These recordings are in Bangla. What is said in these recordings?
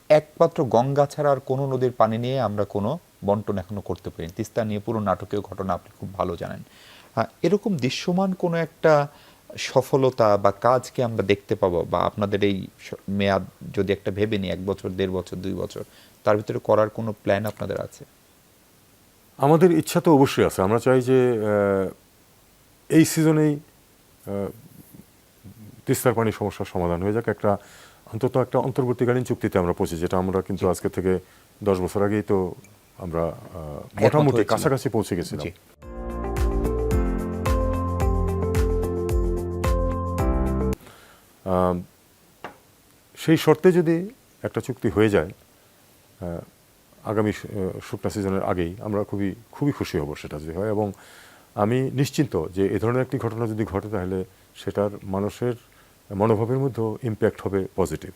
একমাত্র গঙ্গা ছাড়া আর কোনো নদীর পানি নিয়ে আমরা কোনো বন্টন এখনো করতে পারিনি। তিস্তা নিয়ে পুরো নাটকীয় ঘটনা আপনি খুব ভালো জানেন। এরকম দৃশ্যমান কোনো একটা সফলতা বা কাজকে আমরা দেখতে পাবো, বা আপনাদের এই মেয়াদ যদি একটা ভেবে নিই 1 বছর, 1.5 বছর, 2 বছর, তার ভিতরে করার কোনো প্ল্যান আপনাদের আছে? আমাদের ইচ্ছা তো অবশ্যই আছে। আমরা চাই যে এই সিজনেই তিস্তার পানি সমস্যার সমাধান হয়ে যাক। অন্তত একটা অন্তর্বর্তীকালীন চুক্তিতে আমরা পৌঁছি, যেটা আমরা কিন্তু আজকে থেকে 10 বছর আগেই তো আমরা মোটামুটি কাছাকাছি পৌঁছে গেছিলাম। সেই শর্তে যদি একটা চুক্তি হয়ে যায় আগামী শুকনা সিজনের আগেই, আমরা খুবই খুশি হব সেটা যদি হয়। এবং আমি নিশ্চিন্ত যে এ ধরনের একটি ঘটনা যদি ঘটে তাহলে সেটার মানুষের মনোভাবের মধ্যেও ইম্প্যাক্ট হবে পজিটিভ।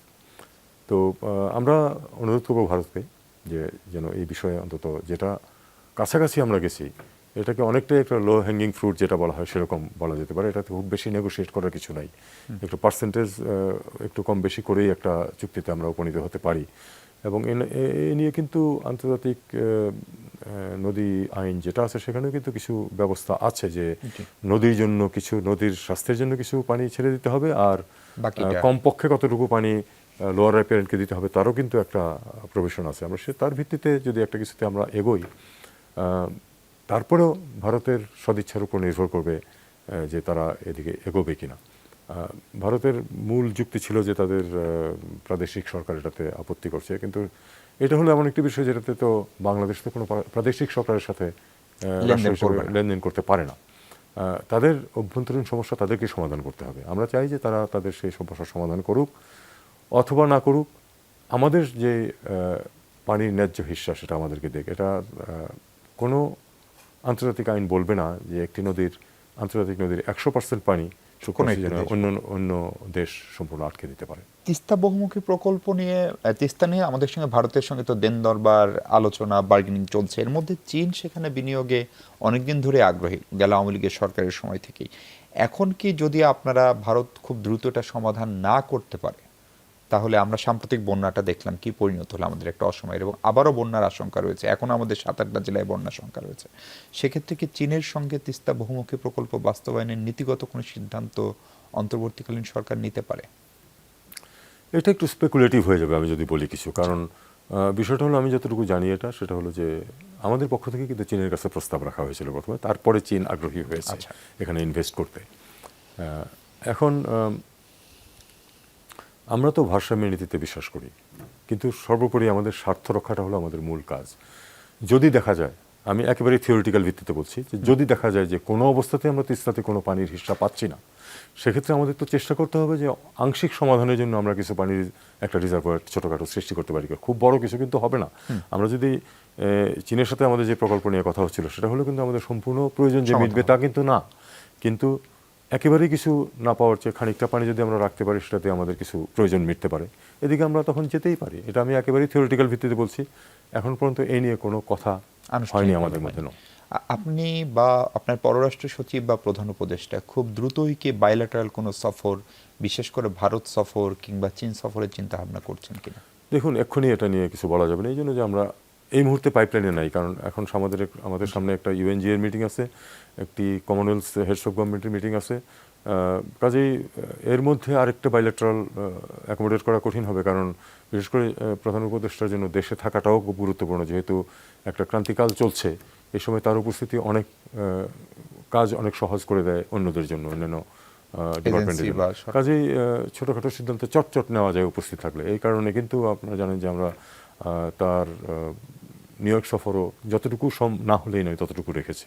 তো আমরা অনুরোধ করবো ভারতকে যে যেন এই বিষয়ে অন্তত যেটা কাছাকাছি আমরা গেছি, এটাকে অনেকটাই একটা লো হ্যাঙ্গিং ফ্রুট যেটা বলা হয় সেরকম বলা যেতে পারে। এটাতে খুব বেশি নেগোশিয়েট করার কিছু নাই। একটু পার্সেন্টেজ একটু কম বেশি করেই একটা চুক্তিতে আমরা উপনীত হতে পারি। এবং এ নিয়ে কিন্তু আন্তর্জাতিক নদী আইন যেটা আছে সেখানেও কিন্তু কিছু ব্যবস্থা আছে যে নদীর জন্য কিছু, নদীর স্বাস্থ্যের জন্য কিছু পানি ছেড়ে দিতে হবে, আর কমপক্ষে কতটুকু পানি লোয়ার রাইপিয়ারেন্টকে দিতে হবে তারও কিন্তু একটা প্রভিশন আছে। আমরা তার ভিত্তিতে যদি একটা কিছুতে আমরা এগোই, তারপরেও ভারতের সদিচ্ছার উপর নির্ভর করবে যে তারা এদিকে এগোবে কিনা। ভারতের মূল যুক্তি ছিল যে তাদের প্রাদেশিক সরকার এটাতে আপত্তি করছে, কিন্তু এটা হলো এমন একটি বিষয় যেটাতে তো বাংলাদেশ তো কোনো প্রাদেশিক সরকারের সাথে লেনদেন করতে পারে না। তাদের অভ্যন্তরীণ সমস্যা তাদেরকে সমাধান করতে হবে। আমরা চাই যে তারা তাদের সেই সমস্যার সমাধান করুক অথবা না করুক, আমাদের যে পানির ন্যায্য হিস্সা সেটা আমাদেরকে দেখ। এটা কোনো আন্তর্জাতিক আইন বলবে না যে একটি আন্তর্জাতিক নদীর 100% পানি অন্য দেশ সম্পূর্ণ আটকে দিতে পারে। তিস্তা বহুমুখী প্রকল্প নিয়ে, তিস্তা নিয়ে আমাদের সঙ্গে ভারতের সঙ্গে তো দেন দরবার আলোচনা, বার্গেনিং চলছে। এর মধ্যে চীন সেখানে বিনিয়োগে অনেকদিন ধরে আগ্রহী, গেল আওয়ামী লীগের সরকারের সময় থেকেই। এখন কি যদি আপনারা ভারত খুব দ্রুত এটা সমাধান না করতে পারে, তাহলে আমরা সাম্প্রতিক বন্যাটা দেখলাম কি পরিণত হলো আমাদের একটা অসময়ের, এবং আবারও বন্যার আশঙ্কা রয়েছে। এখন আমাদের 7-8টা জেলায় বন্যার সংখ্যা রয়েছে। সেক্ষেত্রে কি চীনের সঙ্গে তিস্তা বহুমুখী প্রকল্প বাস্তবায়নের নীতিগত কোনো সিদ্ধান্ত অন্তর্বর্তীকালীন সরকার নিতে পারে? এটা একটু স্পেকুলেটিভ হয়ে যাবে আমি যদি বলি কিছু, কারণ বিষয়টা হলো, আমি যতটুকু জানি সেটা হলো যে আমাদের পক্ষ থেকে কিন্তু চীনের কাছে প্রস্তাব রাখা হয়েছিল প্রথমে, তারপরে চীন আগ্রহী হয়েছে এখানে ইনভেস্ট করতে। এখন আমরা তো ভারসাম্য নীতিতে বিশ্বাস করি, কিন্তু সর্বোপরি আমাদের স্বার্থ রক্ষাটা হলো আমাদের মূল কাজ। যদি দেখা যায়, আমি একেবারে থিওরিটিক্যাল ভিত্তিতে বলছি, যে যদি দেখা যায় যে কোনো অবস্থাতে আমরা তিস্তাতে কোনো পানির হিস্সা পাচ্ছি না, সেক্ষেত্রে আমাদের তো চেষ্টা করতে হবে যে আংশিক সমাধানের জন্য আমরা কিছু পানির একটা রিজার্ভার ছোটোখাটো সৃষ্টি করতে পারি। খুব বড় কিছু কিন্তু হবে না। আমরা যদি চীনের সাথে আমাদের যে প্রকল্প নিয়ে কথা হচ্ছিল সেটা হলো কিন্তু আমাদের সম্পূর্ণ প্রয়োজন যে মিটবে তা কিন্তু না, কিন্তু একেবারেই কিছু না পাওয়ার চেয়ে খানিকটা পানি যদি আমরা রাখতে পারি সেটাতে আমাদের কিছু প্রয়োজন মিটতে পারে, এদিকে আমরা তখন যেতেই পারি। এটা আমি একেবারেই থিওরিটিক্যাল ভিত্তিতে বলছি। এখন পর্যন্ত এই নিয়ে কোনো কথা হয়নি আমাদের মধ্যে। আপনি বা আপনার পররাষ্ট্র সচিব বা প্রধান উপদেষ্টা খুব দ্রুতই কি বায়োল্যাটারাল কোনো সফর, বিশেষ করে ভারত সফর কিংবা চীন সফরের চিন্তা ভাবনা করছেন কিনা? দেখুন, এক্ষুনি এটা নিয়ে কিছু বলা যাবে না, এই জন্য যে আমরা এই মুহূর্তে পাইপলাইনে নাই। কারণ এখন আমাদের সামনে একটা ইউএনজি এর মিটিং আছে, একটি কমনওয়েলথ হেডস অফ গভর্নমেন্টের মিটিং আছে। কাজেই এর মধ্যে আরেকটা বায়োল্যাটারাল অ্যাকোমোডেট করা কঠিন হবে, কারণ বিশেষ করে প্রধান উপদেষ্টার জন্য দেশে থাকাটাও খুব গুরুত্বপূর্ণ। যেহেতু একটা ক্রান্তিকাল চলছে, এই সময় তার উপস্থিতি কাজ অনেক সহজ করে দেয় অন্যদের জন্য, অন্যান্য ডিপার্টমেন্টের জন্য। কাজেই ছোটোখাটো সিদ্ধান্ত চটচট নেওয়া যায় উপস্থিত থাকলে। এই কারণে কিন্তু আপনারা জানেন যে আমরা তার নিউ ইয়র্ক সফরও যতটুকু না হলেই নয় ততটুকু রেখেছি।